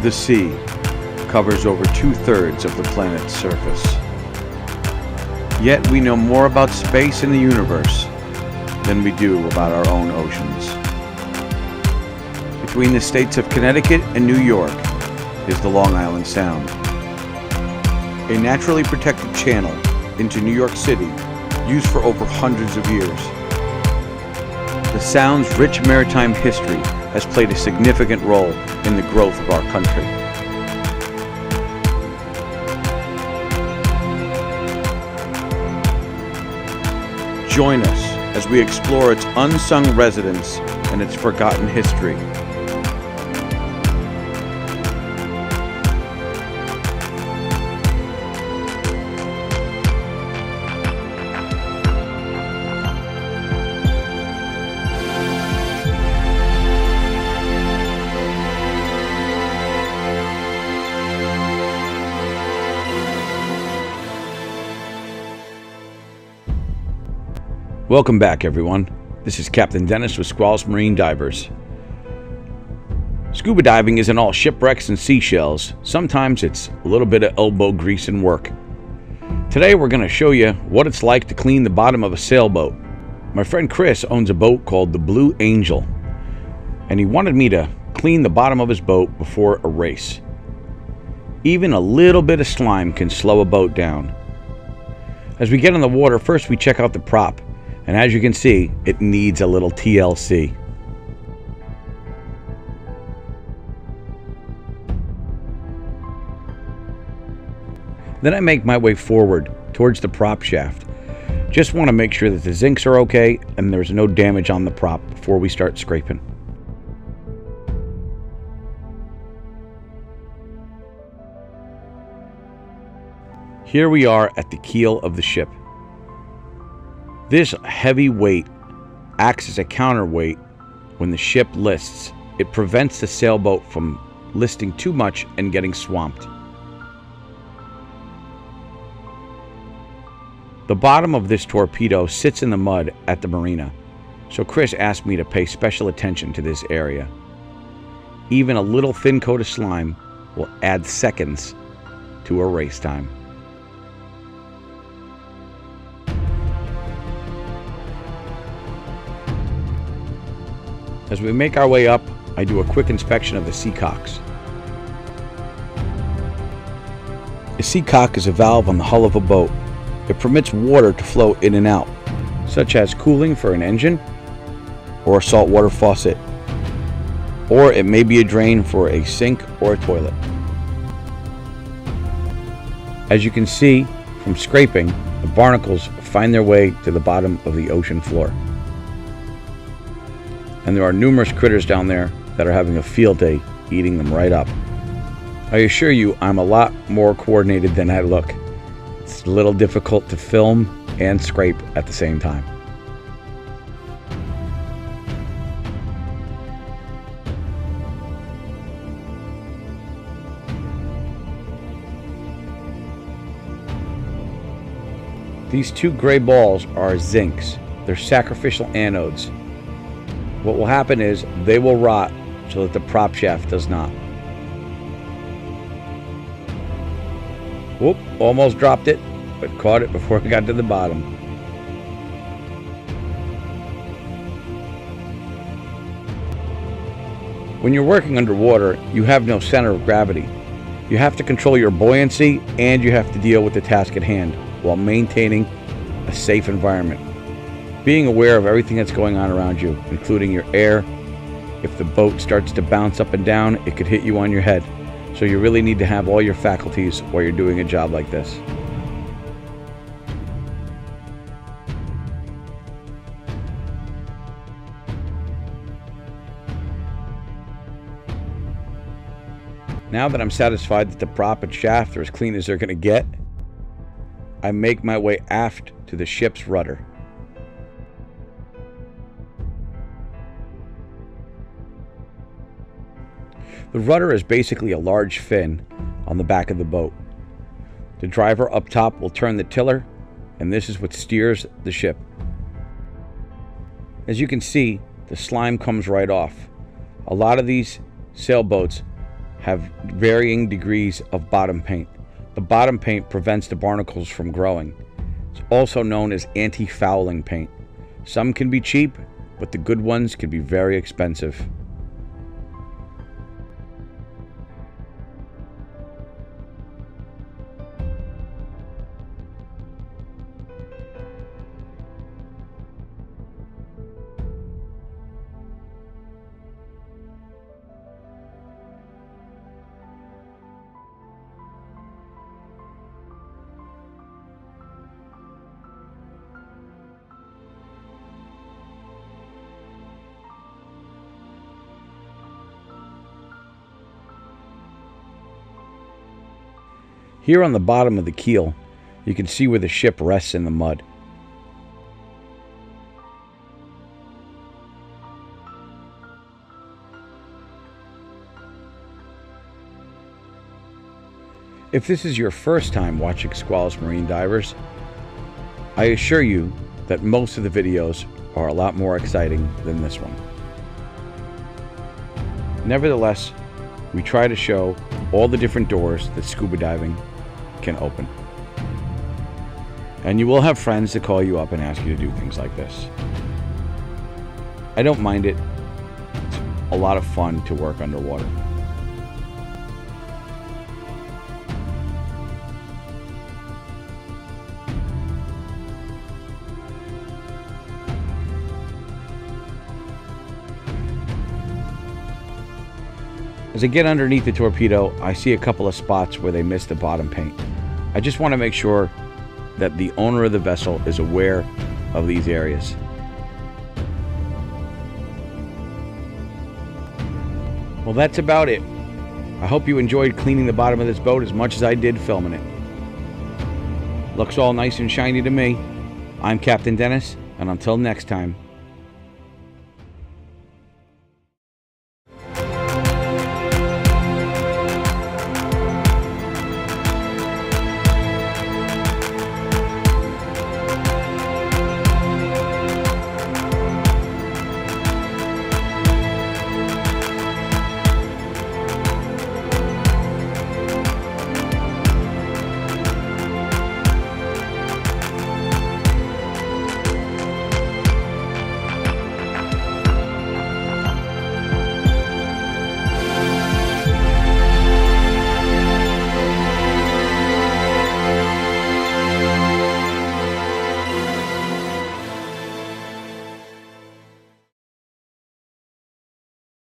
The sea covers over 2/3 of the planet's surface. Yet we know more about space and the universe than we do about our own oceans. Between the states of Connecticut and New York is the Long Island Sound, a naturally protected channel into New York City used for over hundreds of years. The Sound's rich maritime history has played a significant role in the growth of our country. Join us as we explore its unsung residents and its forgotten history. Welcome back, everyone. This is Captain Dennis with Squalus Marine Divers. Scuba diving isn't all shipwrecks and seashells. Sometimes it's a little bit of elbow grease and work. Today we're going to show you what it's like to clean the bottom of a sailboat. My friend Chris owns a boat called the Blue Angel, and he wanted me to clean the bottom of his boat before a race. Even a little bit of slime can slow a boat down. As we get on the water, first we check out the prop. And as you can see, it needs a little TLC. Then I make my way forward towards the prop shaft. Just want to make sure that the zincs are okay and there's no damage on the prop before we start scraping. Here we are at the keel of the ship. This heavy weight acts as a counterweight when the ship lists. It prevents the sailboat from listing too much and getting swamped. The bottom of this torpedo sits in the mud at the marina, so Chris asked me to pay special attention to this area. Even a little thin coat of slime will add seconds to a race time. As we make our way up, I do a quick inspection of the seacocks. A seacock is a valve on the hull of a boat. It permits water to flow in and out, such as cooling for an engine or a saltwater faucet, or it may be a drain for a sink or a toilet. As you can see from scraping, the barnacles find their way to the bottom of the ocean floor. And there are numerous critters down there that are having a field day eating them right up. I assure you, I'm a lot more coordinated than I look. It's a little difficult to film and scrape at the same time. These two gray balls are zincs. They're sacrificial anodes. What will happen is they will rot so that the prop shaft does not. Whoop, almost dropped it, but caught it before it got to the bottom. When you're working underwater, you have no center of gravity. You have to control your buoyancy and you have to deal with the task at hand while maintaining a safe environment. Being aware of everything that's going on around you, including your air. If the boat starts to bounce up and down, it could hit you on your head. So you really need to have all your faculties while you're doing a job like this. Now that I'm satisfied that the prop and shaft are as clean as they're going to get, I make my way aft to the ship's rudder. The rudder is basically a large fin on the back of the boat. The driver up top will turn the tiller, and this is what steers the ship. As you can see, the slime comes right off. A lot of these sailboats have varying degrees of bottom paint. The bottom paint prevents the barnacles from growing. It's also known as anti-fouling paint. Some can be cheap, but the good ones can be very expensive. Here on the bottom of the keel, you can see where the ship rests in the mud. If this is your first time watching Squalus Marine Divers, I assure you that most of the videos are a lot more exciting than this one. Nevertheless, we try to show all the different doors that scuba diving can open. And you will have friends that call you up and ask you to do things like this. I don't mind it. It's a lot of fun to work underwater. As I get underneath the torpedo, I see a couple of spots where they missed the bottom paint. I just want to make sure that the owner of the vessel is aware of these areas. Well, that's about it. I hope you enjoyed cleaning the bottom of this boat as much as I did filming it. Looks all nice and shiny to me. I'm Captain Dennis, and until next time,